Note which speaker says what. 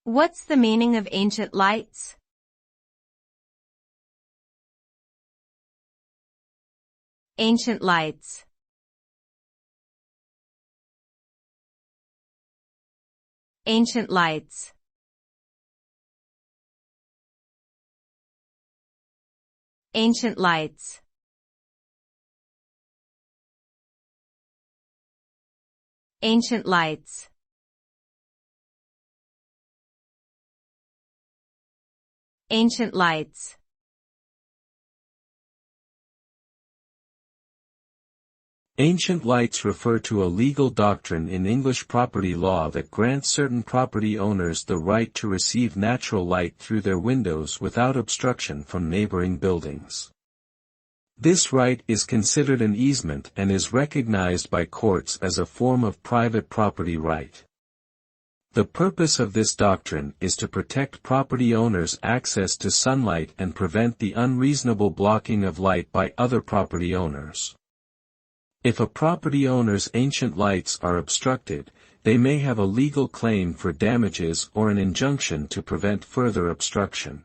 Speaker 1: What's the meaning of ancient lights? Ancient lights. Ancient lights. Ancient lights. Ancient lights. Ancient lights.
Speaker 2: Ancient lights refer to a legal doctrine in English property law that grants certain property owners the right to receive natural light through their windows without obstruction from neighboring buildings. This right is considered an easement and is recognized by courts as a form of private property right. The purpose of this doctrine is to protect property owners' access to sunlight and prevent the unreasonable blocking of light by other property owners. If a property owner's ancient lights are obstructed, they may have a legal claim for damages or an injunction to prevent further obstruction.